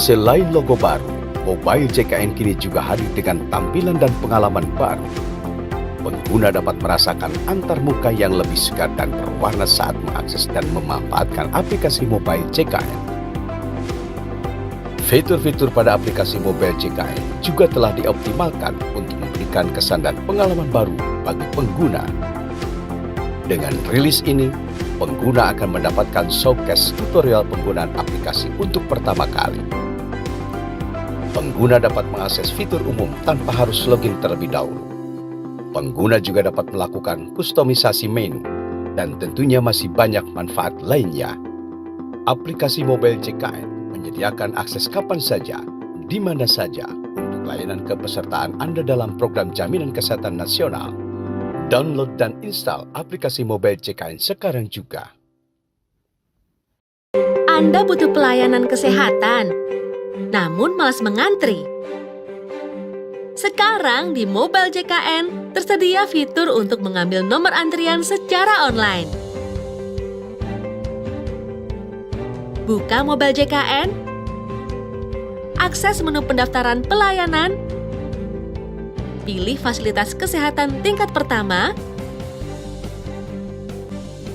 Selain logo baru, Mobile JKN kini juga hadir dengan tampilan dan pengalaman baru. Pengguna dapat merasakan antarmuka yang lebih segar dan berwarna saat mengakses dan memanfaatkan aplikasi Mobile JKN. Fitur-fitur pada aplikasi Mobile JKN juga telah dioptimalkan untuk memberikan kesan dan pengalaman baru bagi pengguna. Dengan rilis ini, pengguna akan mendapatkan showcase tutorial penggunaan aplikasi untuk pertama kali. Pengguna dapat mengakses fitur umum tanpa harus login terlebih dahulu. Pengguna juga dapat melakukan kustomisasi menu dan tentunya masih banyak manfaat lainnya. Aplikasi Mobile JKN menyediakan akses kapan saja, di mana saja untuk layanan kepesertaan Anda dalam program Jaminan Kesehatan Nasional. Download dan install aplikasi Mobile JKN sekarang juga. Anda butuh pelayanan kesehatan, namun malas mengantri. Sekarang di Mobile JKN tersedia fitur untuk mengambil nomor antrian secara online. Buka Mobile JKN, akses menu pendaftaran pelayanan, pilih fasilitas kesehatan tingkat pertama,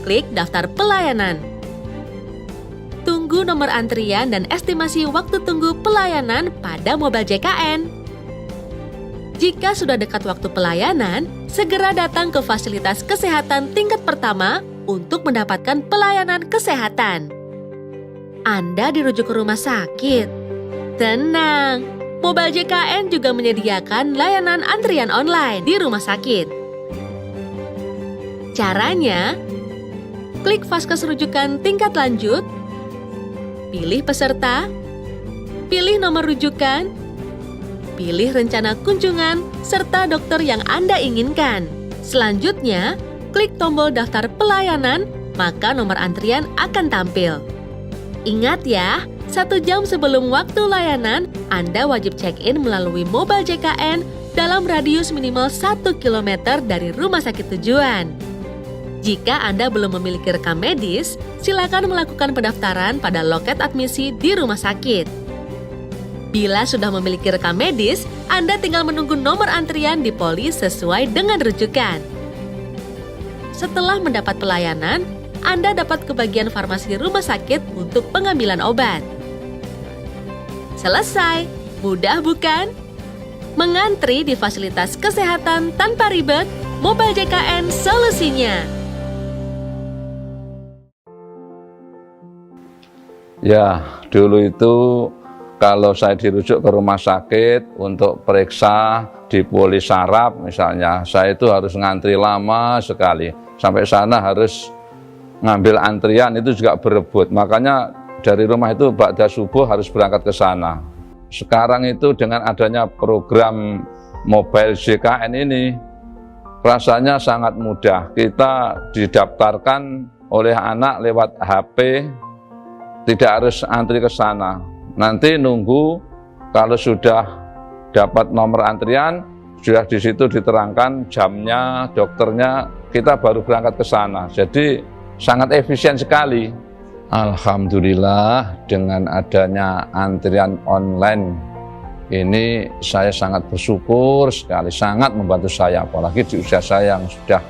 klik daftar pelayanan. Tunggu nomor antrian dan estimasi waktu tunggu pelayanan pada Mobile JKN. Jika sudah dekat waktu pelayanan, segera datang ke fasilitas kesehatan tingkat pertama untuk mendapatkan pelayanan kesehatan. Anda dirujuk ke rumah sakit? Tenang, Mobile JKN juga menyediakan layanan antrian online di rumah sakit. Caranya, klik Vaskes rujukan tingkat lanjut, pilih peserta, pilih nomor rujukan, pilih rencana kunjungan, serta dokter yang Anda inginkan. Selanjutnya, klik tombol daftar pelayanan, maka nomor antrian akan tampil. Ingat ya, 1 jam sebelum waktu layanan, Anda wajib check-in melalui Mobile JKN dalam radius minimal 1 km dari rumah sakit tujuan. Jika Anda belum memiliki rekam medis, silakan melakukan pendaftaran pada loket admisi di rumah sakit. Bila sudah memiliki rekam medis, Anda tinggal menunggu nomor antrian di poli sesuai dengan rujukan. Setelah mendapat pelayanan, Anda dapat ke bagian farmasi rumah sakit untuk pengambilan obat. Selesai, mudah bukan? Mengantri di fasilitas kesehatan tanpa ribet, Mobile JKN solusinya. Ya, dulu itu kalau saya dirujuk ke rumah sakit untuk periksa di poli saraf misalnya, saya itu harus ngantri lama sekali. Sampai sana harus ngambil antrian, itu juga berebut. Makanya dari rumah itu ba'da subuh harus berangkat ke sana. Sekarang itu dengan adanya program Mobile JKN ini, rasanya sangat mudah. Kita didaftarkan oleh anak lewat HP, tidak harus antri ke sana. Nanti nunggu kalau sudah dapat nomor antrian, sudah di situ diterangkan jamnya, dokternya, kita baru berangkat ke sana. Jadi sangat efisien sekali. Alhamdulillah dengan adanya antrian online ini saya sangat bersyukur sekali, sangat membantu saya, apalagi di usia saya yang sudah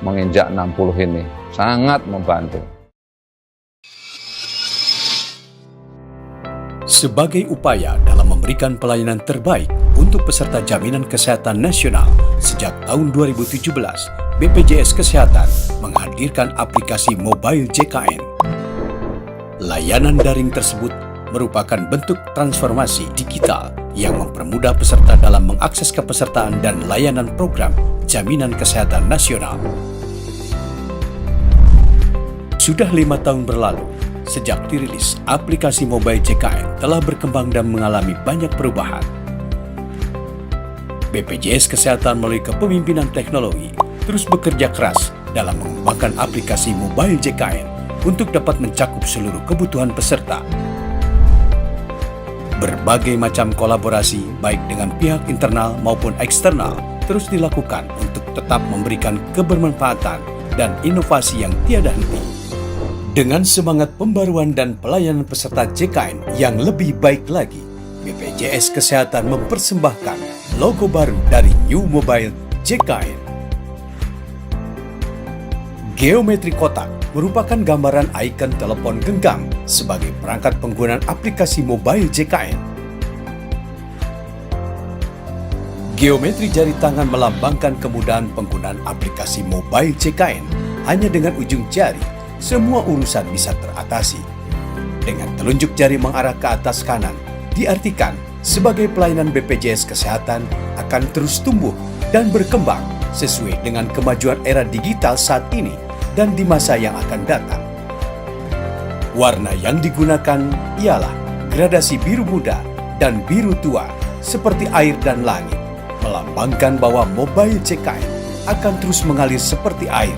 menginjak 60 ini, sangat membantu. Sebagai upaya dalam memberikan pelayanan terbaik untuk peserta Jaminan Kesehatan Nasional sejak tahun 2017, BPJS Kesehatan menghadirkan aplikasi Mobile JKN. Layanan daring tersebut merupakan bentuk transformasi digital yang mempermudah peserta dalam mengakses kepesertaan dan layanan program Jaminan Kesehatan Nasional. Sudah 5 tahun berlalu, sejak dirilis, aplikasi Mobile JKN telah berkembang dan mengalami banyak perubahan. BPJS Kesehatan melalui kepemimpinan teknologi terus bekerja keras dalam mengembangkan aplikasi Mobile JKN untuk dapat mencakup seluruh kebutuhan peserta. Berbagai macam kolaborasi baik dengan pihak internal maupun eksternal terus dilakukan untuk tetap memberikan kebermanfaatan dan inovasi yang tiada henti. Dengan semangat pembaruan dan pelayanan peserta JKN yang lebih baik lagi, BPJS Kesehatan mempersembahkan logo baru dari New Mobile JKN. Geometri kotak merupakan gambaran ikon telepon genggam sebagai perangkat penggunaan aplikasi mobile JKN. Geometri jari tangan melambangkan kemudahan penggunaan aplikasi mobile JKN. Hanya dengan ujung jari, semua urusan bisa teratasi. Dengan telunjuk jari mengarah ke atas kanan, diartikan sebagai pelayanan BPJS Kesehatan akan terus tumbuh dan berkembang sesuai dengan kemajuan era digital saat ini dan di masa yang akan datang. Warna yang digunakan ialah gradasi biru muda dan biru tua seperti air dan langit, melambangkan bahwa mobile JKN akan terus mengalir seperti air,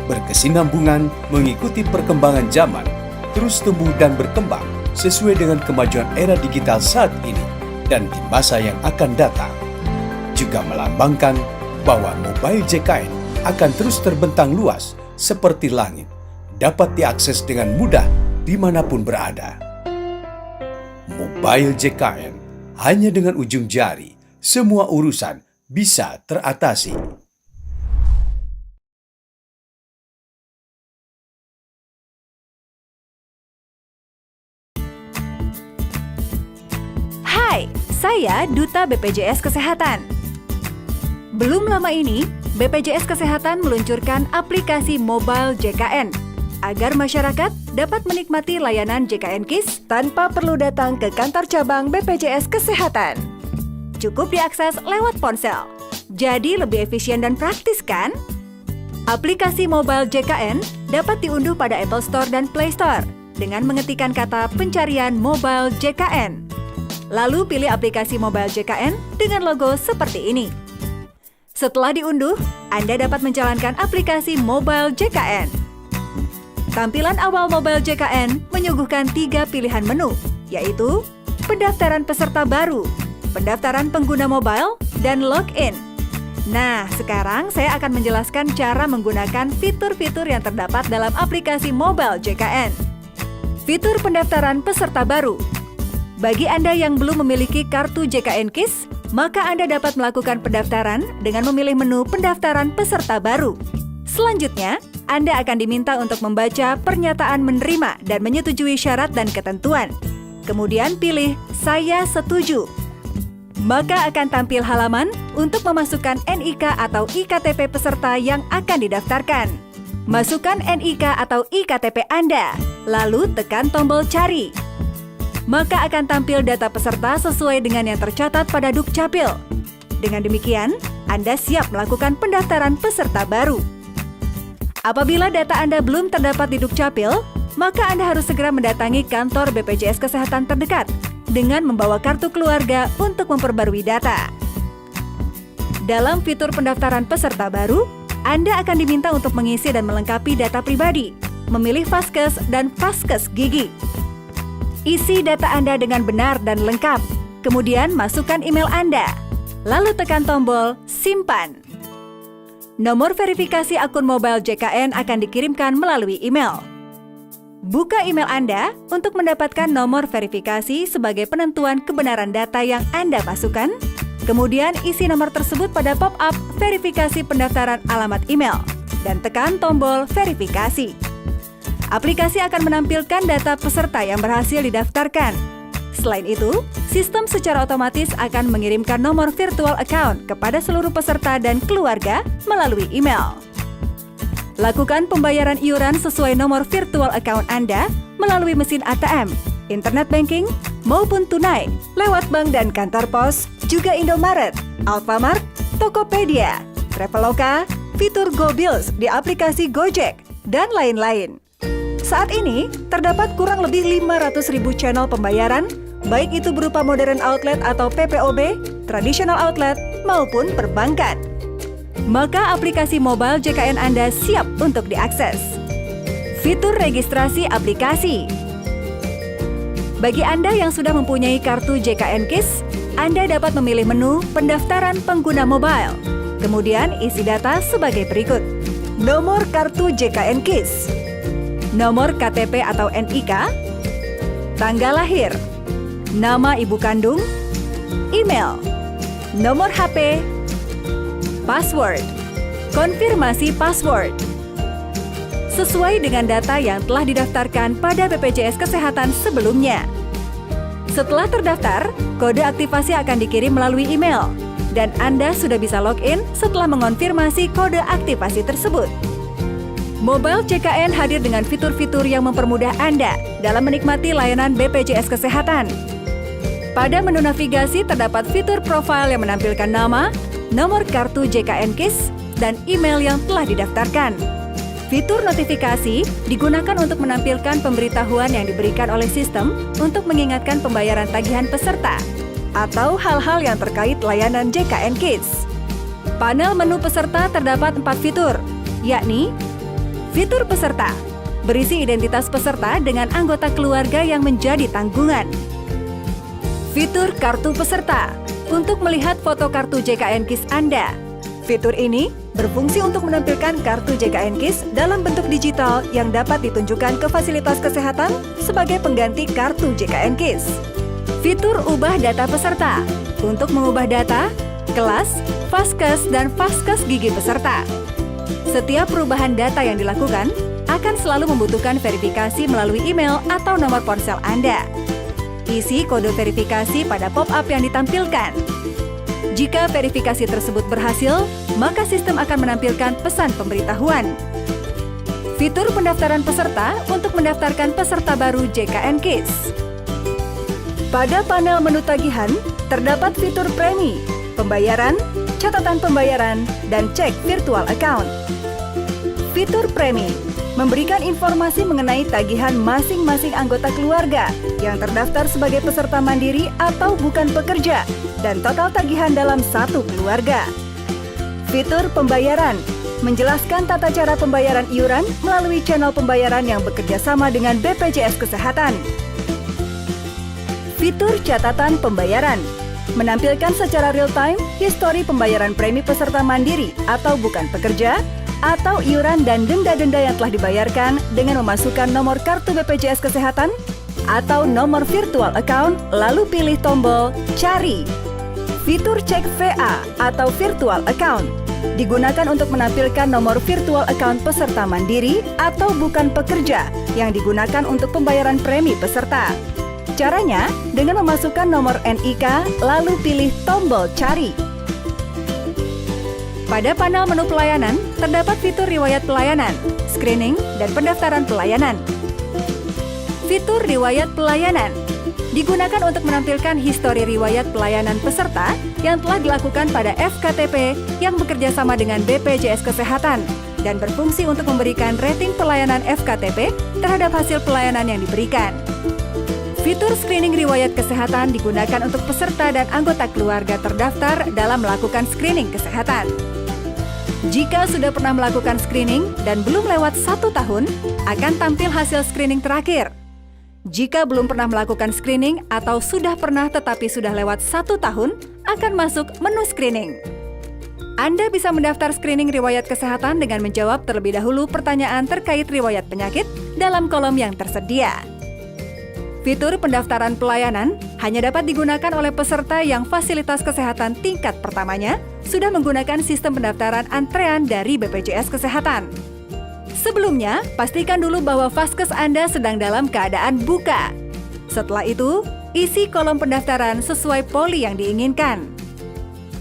berkesinambungan mengikuti perkembangan zaman, terus tumbuh dan berkembang sesuai dengan kemajuan era digital saat ini dan di masa yang akan datang. Juga melambangkan bahwa mobile JKN akan terus terbentang luas seperti langit, dapat diakses dengan mudah dimanapun berada. Mobile JKN, hanya dengan ujung jari, semua urusan bisa teratasi. Hai, saya Duta BPJS Kesehatan. Belum lama ini, BPJS Kesehatan meluncurkan aplikasi mobile JKN agar masyarakat dapat menikmati layanan JKN KIS tanpa perlu datang ke kantor cabang BPJS Kesehatan. Cukup diakses lewat ponsel. Jadi lebih efisien dan praktis kan? Aplikasi mobile JKN dapat diunduh pada Apple Store dan Play Store dengan mengetikkan kata pencarian mobile JKN. Lalu pilih aplikasi mobile JKN dengan logo seperti ini. Setelah diunduh, Anda dapat menjalankan aplikasi mobile JKN. Tampilan awal mobile JKN menyuguhkan 3 pilihan menu, yaitu pendaftaran peserta baru, pendaftaran pengguna mobile, dan login. Nah, sekarang saya akan menjelaskan cara menggunakan fitur-fitur yang terdapat dalam aplikasi mobile JKN. Fitur pendaftaran peserta baru. Bagi Anda yang belum memiliki kartu JKN KIS, maka Anda dapat melakukan pendaftaran dengan memilih menu pendaftaran peserta baru. Selanjutnya, Anda akan diminta untuk membaca pernyataan menerima dan menyetujui syarat dan ketentuan. Kemudian pilih "Saya setuju". Maka akan tampil halaman untuk memasukkan NIK atau IKTP peserta yang akan didaftarkan. Masukkan NIK atau IKTP Anda, lalu tekan tombol cari. Maka akan tampil data peserta sesuai dengan yang tercatat pada Dukcapil. Dengan demikian, Anda siap melakukan pendaftaran peserta baru. Apabila data Anda belum terdapat di Dukcapil, maka Anda harus segera mendatangi kantor BPJS Kesehatan terdekat dengan membawa kartu keluarga untuk memperbarui data. Dalam fitur pendaftaran peserta baru, Anda akan diminta untuk mengisi dan melengkapi data pribadi, memilih Vaskes dan Vaskes Gigi. Isi data Anda dengan benar dan lengkap, kemudian masukkan email Anda, lalu tekan tombol simpan. Nomor verifikasi akun mobile JKN akan dikirimkan melalui email. Buka email Anda untuk mendapatkan nomor verifikasi sebagai penentuan kebenaran data yang Anda masukkan, kemudian isi nomor tersebut pada pop-up verifikasi pendaftaran alamat email, dan tekan tombol verifikasi. Aplikasi akan menampilkan data peserta yang berhasil didaftarkan. Selain itu, sistem secara otomatis akan mengirimkan nomor virtual account kepada seluruh peserta dan keluarga melalui email. Lakukan pembayaran iuran sesuai nomor virtual account Anda melalui mesin ATM, internet banking, maupun tunai, lewat bank dan kantor pos, juga Indomaret, Alfamart, Tokopedia, Traveloka, fitur GoBills di aplikasi Gojek, dan lain-lain. Saat ini, terdapat kurang lebih 500.000 channel pembayaran, baik itu berupa modern outlet atau PPOB, traditional outlet, maupun perbankan. Maka aplikasi mobile JKN Anda siap untuk diakses. Fitur registrasi aplikasi. Bagi Anda yang sudah mempunyai kartu JKN KIS, Anda dapat memilih menu pendaftaran pengguna mobile. Kemudian isi data sebagai berikut. Nomor kartu JKN KIS, nomor KTP atau NIK, tanggal lahir, nama ibu kandung, email, nomor HP, password, konfirmasi password, sesuai dengan data yang telah didaftarkan pada BPJS Kesehatan sebelumnya. Setelah terdaftar, kode aktivasi akan dikirim melalui email, dan Anda sudah bisa login setelah mengonfirmasi kode aktivasi tersebut. Mobile JKN hadir dengan fitur-fitur yang mempermudah Anda dalam menikmati layanan BPJS Kesehatan. Pada menu navigasi terdapat fitur profil yang menampilkan nama, nomor kartu JKN KIS, dan email yang telah didaftarkan. Fitur notifikasi digunakan untuk menampilkan pemberitahuan yang diberikan oleh sistem untuk mengingatkan pembayaran tagihan peserta atau hal-hal yang terkait layanan JKN KIS. Panel menu peserta terdapat 4 fitur, yakni fitur peserta, berisi identitas peserta dengan anggota keluarga yang menjadi tanggungan. Fitur kartu peserta, untuk melihat foto kartu JKN KIS Anda. Fitur ini berfungsi untuk menampilkan kartu JKN KIS dalam bentuk digital yang dapat ditunjukkan ke fasilitas kesehatan sebagai pengganti kartu JKN KIS. Fitur ubah data peserta, untuk mengubah data, kelas, vaskes, dan vaskes gigi peserta. Setiap perubahan data yang dilakukan akan selalu membutuhkan verifikasi melalui email atau nomor ponsel Anda. Isi kode verifikasi pada pop-up yang ditampilkan. Jika verifikasi tersebut berhasil, maka sistem akan menampilkan pesan pemberitahuan. Fitur pendaftaran peserta untuk mendaftarkan peserta baru JKN KIS. Pada panel menu tagihan, terdapat fitur premi, pembayaran, catatan pembayaran, dan cek virtual account. Fitur premi memberikan informasi mengenai tagihan masing-masing anggota keluarga yang terdaftar sebagai peserta mandiri atau bukan pekerja dan total tagihan dalam satu keluarga. Fitur pembayaran menjelaskan tata cara pembayaran iuran melalui channel pembayaran yang bekerja sama dengan BPJS Kesehatan. Fitur catatan pembayaran menampilkan secara real-time histori pembayaran premi peserta mandiri atau bukan pekerja atau iuran dan denda-denda yang telah dibayarkan dengan memasukkan nomor kartu BPJS Kesehatan atau nomor virtual account lalu pilih tombol Cari. Fitur cek VA atau virtual account digunakan untuk menampilkan nomor virtual account peserta mandiri atau bukan pekerja yang digunakan untuk pembayaran premi peserta. Caranya dengan memasukkan nomor NIK lalu pilih tombol Cari. Pada panel menu pelayanan, terdapat fitur riwayat pelayanan, screening, dan pendaftaran pelayanan. Fitur riwayat pelayanan digunakan untuk menampilkan histori riwayat pelayanan peserta yang telah dilakukan pada FKTP yang bekerja sama dengan BPJS Kesehatan dan berfungsi untuk memberikan rating pelayanan FKTP terhadap hasil pelayanan yang diberikan. Fitur screening riwayat kesehatan digunakan untuk peserta dan anggota keluarga terdaftar dalam melakukan screening kesehatan. Jika sudah pernah melakukan screening dan belum lewat 1 tahun, akan tampil hasil screening terakhir. Jika belum pernah melakukan screening atau sudah pernah tetapi sudah lewat 1 tahun, akan masuk menu screening. Anda bisa mendaftar screening riwayat kesehatan dengan menjawab terlebih dahulu pertanyaan terkait riwayat penyakit dalam kolom yang tersedia. Fitur pendaftaran pelayanan hanya dapat digunakan oleh peserta yang fasilitas kesehatan tingkat pertamanya sudah menggunakan sistem pendaftaran antrean dari BPJS Kesehatan. Sebelumnya, pastikan dulu bahwa vaskes Anda sedang dalam keadaan buka. Setelah itu, isi kolom pendaftaran sesuai poli yang diinginkan.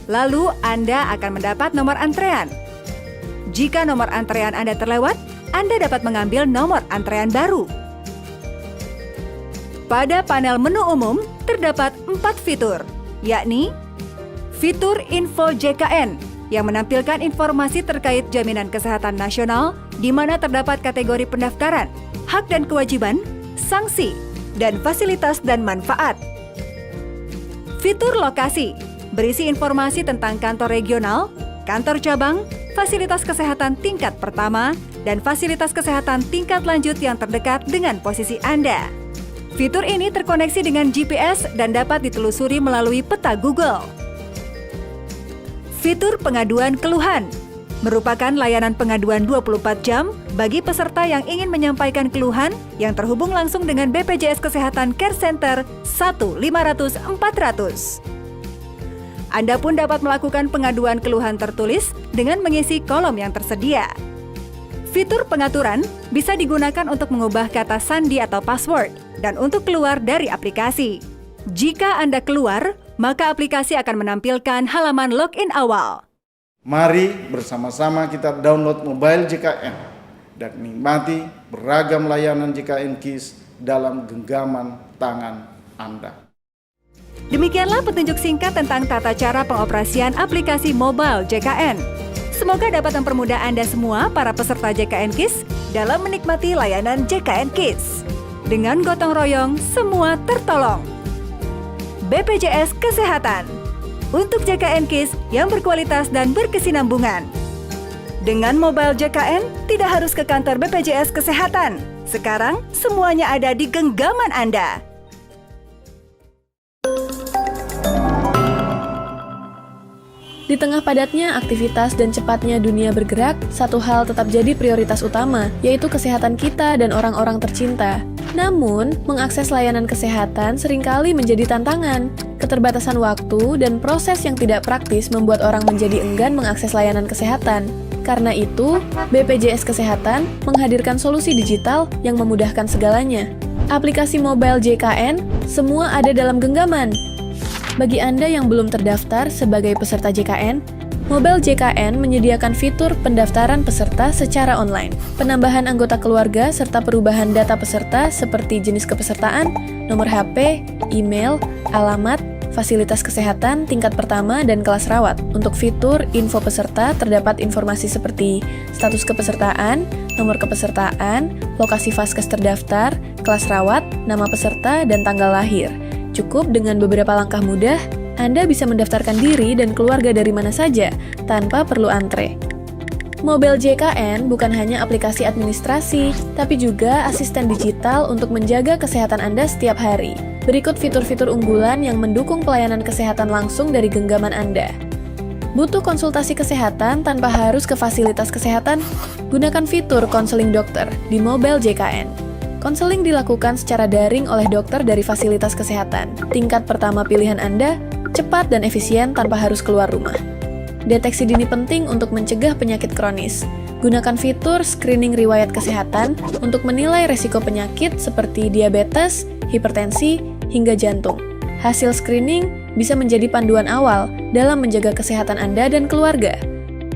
Lalu, Anda akan mendapat nomor antrean. Jika nomor antrean Anda terlewat, Anda dapat mengambil nomor antrean baru. Pada panel menu umum, terdapat 4 fitur, yakni fitur Info JKN yang menampilkan informasi terkait jaminan kesehatan nasional di mana terdapat kategori pendaftaran, hak dan kewajiban, sanksi, dan fasilitas dan manfaat. Fitur lokasi berisi informasi tentang kantor regional, kantor cabang, fasilitas kesehatan tingkat pertama, dan fasilitas kesehatan tingkat lanjut yang terdekat dengan posisi Anda. Fitur ini terkoneksi dengan GPS dan dapat ditelusuri melalui peta Google. Fitur pengaduan keluhan merupakan layanan pengaduan 24 jam bagi peserta yang ingin menyampaikan keluhan yang terhubung langsung dengan BPJS Kesehatan Care Center 1-500-400. Anda pun dapat melakukan pengaduan keluhan tertulis dengan mengisi kolom yang tersedia. Fitur pengaturan bisa digunakan untuk mengubah kata sandi atau password dan untuk keluar dari aplikasi. Jika Anda keluar, maka aplikasi akan menampilkan halaman login awal. Mari bersama-sama kita download mobile JKN dan nikmati beragam layanan JKN KIS dalam genggaman tangan Anda. Demikianlah petunjuk singkat tentang tata cara pengoperasian aplikasi mobile JKN. Semoga dapat mempermudah Anda semua para peserta JKN KIS dalam menikmati layanan JKN KIS. Dengan gotong royong, semua tertolong. BPJS Kesehatan untuk JKN KIS yang berkualitas dan berkesinambungan. Dengan mobile JKN, tidak harus ke kantor BPJS Kesehatan. Sekarang, semuanya ada di genggaman Anda. Di tengah padatnya aktivitas dan cepatnya dunia bergerak, satu hal tetap jadi prioritas utama, yaitu kesehatan kita dan orang-orang tercinta. Namun, mengakses layanan kesehatan seringkali menjadi tantangan. Keterbatasan waktu dan proses yang tidak praktis membuat orang menjadi enggan mengakses layanan kesehatan. Karena itu, BPJS Kesehatan menghadirkan solusi digital yang memudahkan segalanya. Aplikasi mobile JKN, semua ada dalam genggaman. Bagi Anda yang belum terdaftar sebagai peserta JKN, Mobile JKN menyediakan fitur pendaftaran peserta secara online, penambahan anggota keluarga, serta perubahan data peserta seperti jenis kepesertaan, nomor HP, email, alamat, fasilitas kesehatan tingkat pertama, dan kelas rawat. Untuk fitur info peserta terdapat informasi seperti status kepesertaan, nomor kepesertaan, lokasi vaskes terdaftar, kelas rawat, nama peserta, dan tanggal lahir. Cukup dengan beberapa langkah mudah, Anda bisa mendaftarkan diri dan keluarga dari mana saja, tanpa perlu antre. Mobile JKN bukan hanya aplikasi administrasi, tapi juga asisten digital untuk menjaga kesehatan Anda setiap hari. Berikut fitur-fitur unggulan yang mendukung pelayanan kesehatan langsung dari genggaman Anda. Butuh konsultasi kesehatan tanpa harus ke fasilitas kesehatan? Gunakan fitur konseling dokter di Mobile JKN. Konseling dilakukan secara daring oleh dokter dari fasilitas kesehatan. Tingkat pertama pilihan Anda, cepat dan efisien tanpa harus keluar rumah. Deteksi dini penting untuk mencegah penyakit kronis. Gunakan fitur screening riwayat kesehatan untuk menilai resiko penyakit seperti diabetes, hipertensi, hingga jantung. Hasil screening bisa menjadi panduan awal dalam menjaga kesehatan Anda dan keluarga.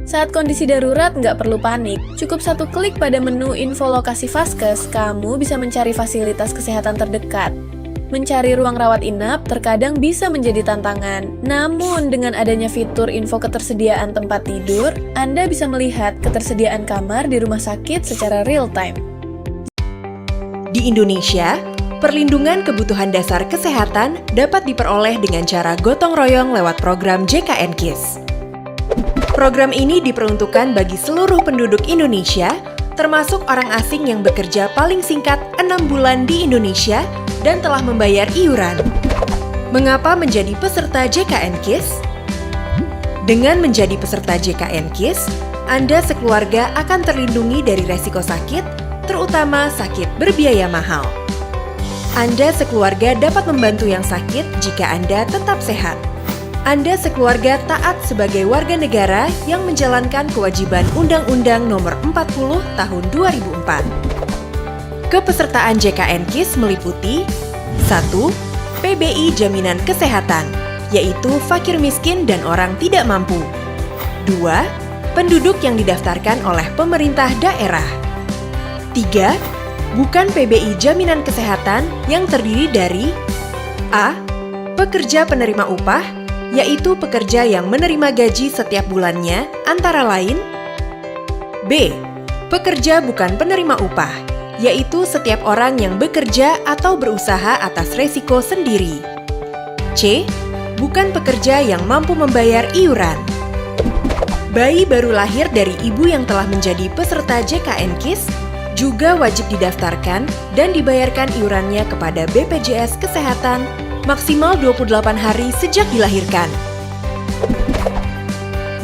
Saat kondisi darurat, nggak perlu panik. Cukup satu klik pada menu info lokasi vaskes, kamu bisa mencari fasilitas kesehatan terdekat. Mencari ruang rawat inap terkadang bisa menjadi tantangan. Namun, dengan adanya fitur info ketersediaan tempat tidur, Anda bisa melihat ketersediaan kamar di rumah sakit secara real-time. Di Indonesia, perlindungan kebutuhan dasar kesehatan dapat diperoleh dengan cara gotong royong lewat program JKN KIS. Program ini diperuntukkan bagi seluruh penduduk Indonesia, termasuk orang asing yang bekerja paling singkat 6 bulan di Indonesia dan telah membayar iuran. Mengapa menjadi peserta JKN KIS? Dengan menjadi peserta JKN KIS, Anda sekeluarga akan terlindungi dari resiko sakit, terutama sakit berbiaya mahal. Anda sekeluarga dapat membantu yang sakit jika Anda tetap sehat. Anda sekeluarga taat sebagai warga negara yang menjalankan kewajiban Undang-Undang Nomor 40 Tahun 2004. Kepesertaan JKN KIS meliputi 1. PBI Jaminan Kesehatan, yaitu fakir miskin dan orang tidak mampu. 2. Penduduk yang didaftarkan oleh pemerintah daerah. 3. Bukan PBI Jaminan Kesehatan yang terdiri dari A. Pekerja penerima upah, yaitu pekerja yang menerima gaji setiap bulannya, antara lain B. Pekerja bukan penerima upah, yaitu setiap orang yang bekerja atau berusaha atas resiko sendiri. C. Bukan pekerja yang mampu membayar iuran. Bayi baru lahir dari ibu yang telah menjadi peserta JKN KIS juga wajib didaftarkan dan dibayarkan iurannya kepada BPJS Kesehatan maksimal 28 hari sejak dilahirkan.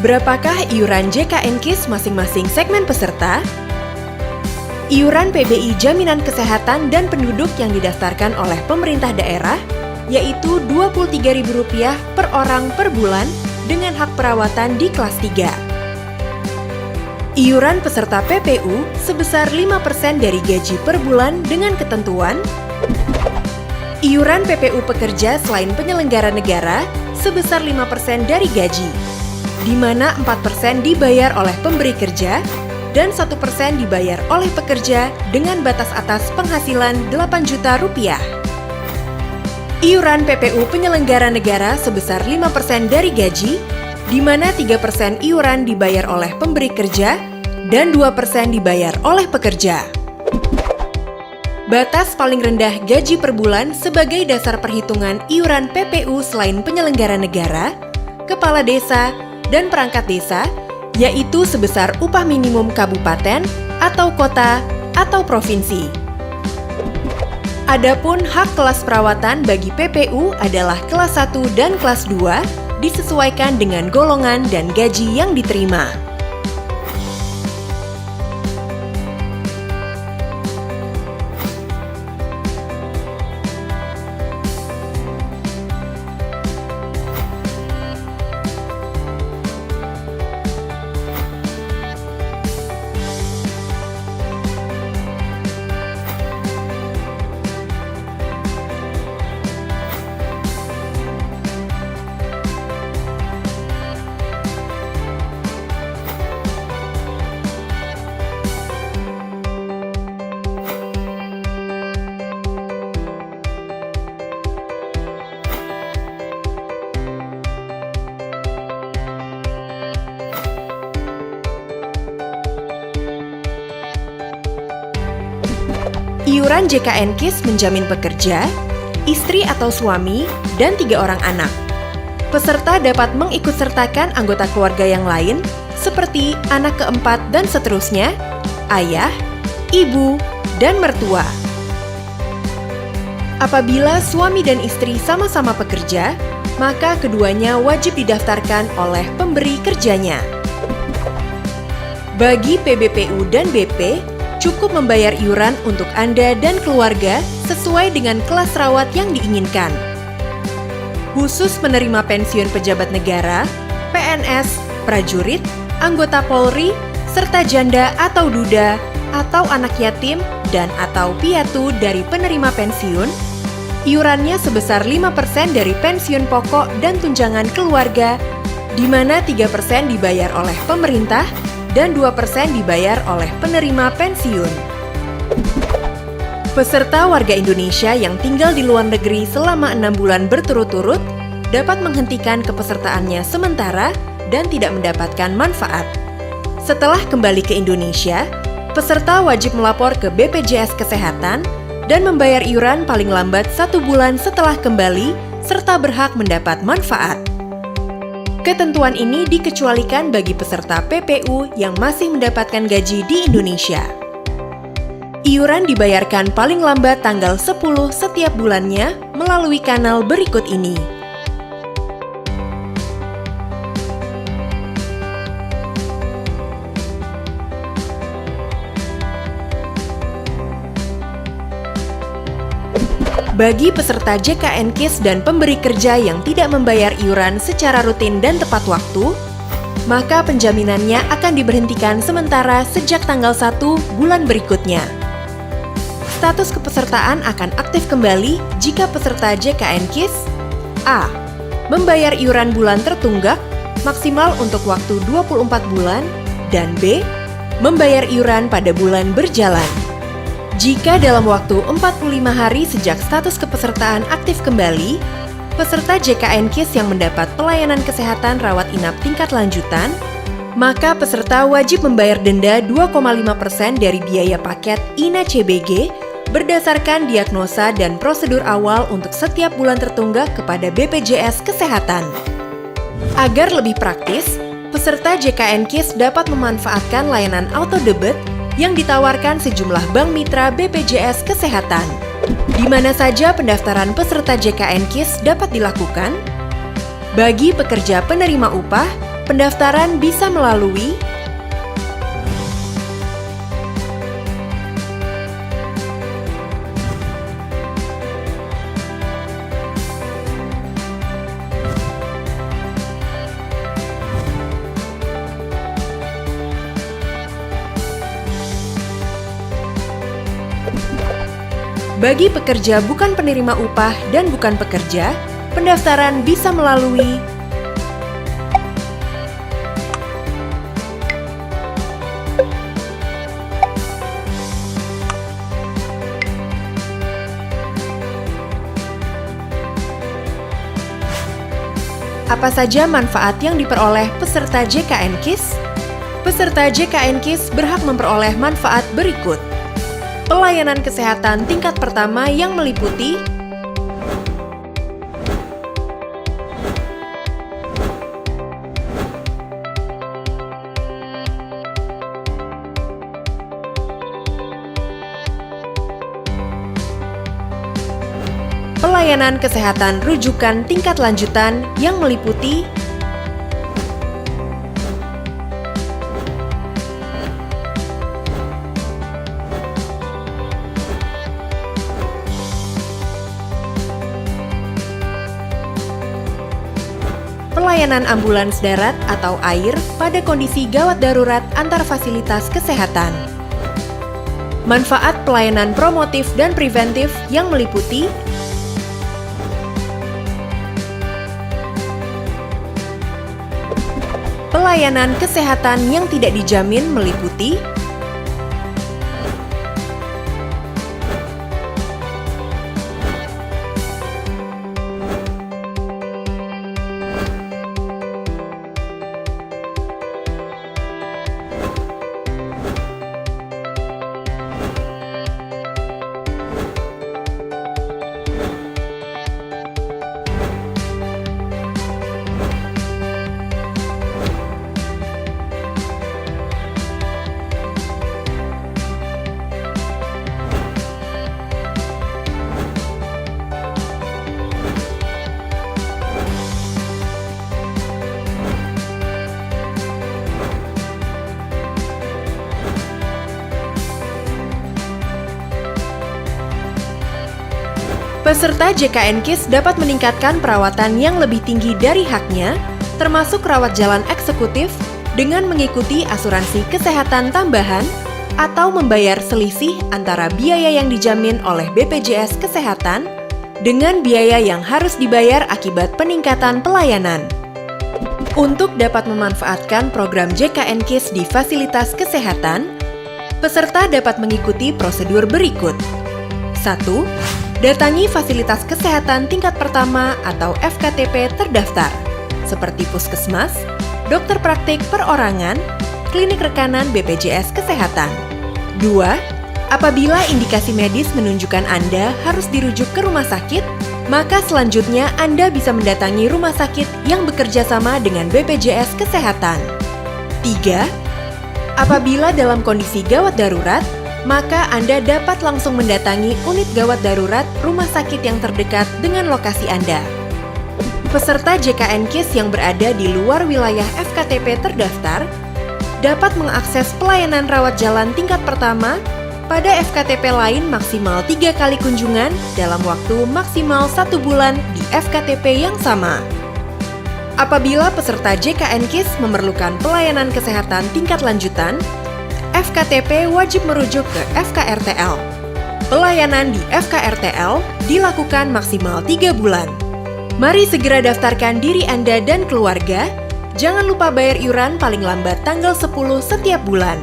Berapakah iuran JKN KIS masing-masing segmen peserta? iuran PBI Jaminan Kesehatan dan Penduduk yang didaftarkan oleh pemerintah daerah, yaitu Rp23.000 per orang per bulan dengan hak perawatan di kelas 3. Iuran peserta PPU sebesar 5% dari gaji per bulan dengan ketentuan iuran PPU pekerja selain penyelenggara negara sebesar 5% dari gaji, di mana 4% dibayar oleh pemberi kerja dan 1% dibayar oleh pekerja dengan batas atas penghasilan Rp8 juta. Iuran PPU penyelenggara negara sebesar 5% dari gaji, di mana 3% iuran dibayar oleh pemberi kerja dan 2% dibayar oleh pekerja. Batas paling rendah gaji per bulan sebagai dasar perhitungan iuran PPU selain penyelenggara negara, kepala desa, dan perangkat desa, yaitu sebesar upah minimum kabupaten atau kota atau provinsi. Adapun hak kelas perawatan bagi PPU adalah kelas 1 dan kelas 2 disesuaikan dengan golongan dan gaji yang diterima. Iuran JKN KIS menjamin pekerja, istri atau suami, dan 3 orang anak. Peserta dapat mengikutsertakan anggota keluarga yang lain, seperti anak keempat dan seterusnya, ayah, ibu, dan mertua. Apabila suami dan istri sama-sama pekerja, maka keduanya wajib didaftarkan oleh pemberi kerjanya. Bagi PBPU dan BP, cukup membayar iuran untuk Anda dan keluarga sesuai dengan kelas rawat yang diinginkan. Khusus menerima pensiun pejabat negara, PNS, prajurit, anggota Polri, serta janda atau duda, atau anak yatim dan atau piatu dari penerima pensiun, iurannya sebesar 5% dari pensiun pokok dan tunjangan keluarga, di mana 3% dibayar oleh pemerintah dan 2% dibayar oleh penerima pensiun. Peserta warga Indonesia yang tinggal di luar negeri selama 6 bulan berturut-turut dapat menghentikan kepesertaannya sementara dan tidak mendapatkan manfaat. Setelah kembali ke Indonesia, peserta wajib melapor ke BPJS Kesehatan dan membayar iuran paling lambat 1 bulan setelah kembali serta berhak mendapat manfaat. Ketentuan ini dikecualikan bagi peserta PPU yang masih mendapatkan gaji di Indonesia. Iuran dibayarkan paling lambat tanggal 10 setiap bulannya melalui kanal berikut ini. Bagi peserta JKN KIS dan pemberi kerja yang tidak membayar iuran secara rutin dan tepat waktu, maka penjaminannya akan diberhentikan sementara sejak tanggal 1 bulan berikutnya. Status kepesertaan akan aktif kembali jika peserta JKN KIS A. Membayar iuran bulan tertunggak maksimal untuk waktu 24 bulan dan B. Membayar iuran pada bulan berjalan. Jika dalam waktu 45 hari sejak status kepesertaan aktif kembali, peserta JKN KIS yang mendapat pelayanan kesehatan rawat inap tingkat lanjutan, maka peserta wajib membayar denda 2,5% dari biaya paket INA CBG berdasarkan diagnosa dan prosedur awal untuk setiap bulan tertunggak kepada BPJS Kesehatan. Agar lebih praktis, peserta JKN KIS dapat memanfaatkan layanan auto debit yang ditawarkan sejumlah bank mitra BPJS Kesehatan. Di mana saja pendaftaran peserta JKN KIS dapat dilakukan? Bagi pekerja penerima upah, pendaftaran bisa melalui Bagi pekerja bukan penerima upah dan bukan pekerja, pendaftaran bisa melalui apa saja manfaat yang diperoleh peserta JKN KIS? Peserta JKN KIS berhak memperoleh manfaat berikut. Pelayanan kesehatan tingkat pertama yang meliputi pelayanan kesehatan rujukan tingkat lanjutan yang meliputi pelayanan ambulans darat atau air pada kondisi gawat darurat antar fasilitas kesehatan. Manfaat pelayanan promotif dan preventif yang meliputi pelayanan kesehatan yang tidak dijamin meliputi peserta JKN KIS dapat meningkatkan perawatan yang lebih tinggi dari haknya, termasuk rawat jalan eksekutif, dengan mengikuti asuransi kesehatan tambahan atau membayar selisih antara biaya yang dijamin oleh BPJS Kesehatan dengan biaya yang harus dibayar akibat peningkatan pelayanan. Untuk dapat memanfaatkan program JKN KIS di fasilitas kesehatan, peserta dapat mengikuti prosedur berikut. 1. Datangi fasilitas kesehatan tingkat pertama atau FKTP terdaftar, seperti puskesmas, dokter praktik perorangan, klinik rekanan BPJS Kesehatan. 2. Apabila indikasi medis menunjukkan Anda harus dirujuk ke rumah sakit, maka selanjutnya Anda bisa mendatangi rumah sakit yang bekerja sama dengan BPJS Kesehatan. 3. Apabila dalam kondisi gawat darurat, maka Anda dapat langsung mendatangi unit gawat darurat rumah sakit yang terdekat dengan lokasi Anda. Peserta JKN KIS yang berada di luar wilayah FKTP terdaftar dapat mengakses pelayanan rawat jalan tingkat pertama pada FKTP lain maksimal 3 kali kunjungan dalam waktu maksimal 1 bulan di FKTP yang sama. Apabila peserta JKN KIS memerlukan pelayanan kesehatan tingkat lanjutan, FKTP wajib merujuk ke FKRTL. Pelayanan di FKRTL dilakukan maksimal 3 bulan. Mari segera daftarkan diri Anda dan keluarga. Jangan lupa bayar iuran paling lambat tanggal 10 setiap bulan.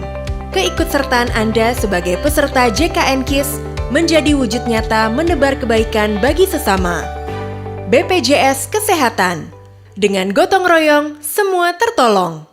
Keikutsertaan Anda sebagai peserta JKN KIS menjadi wujud nyata menebar kebaikan bagi sesama. BPJS Kesehatan. Dengan gotong royong, semua tertolong.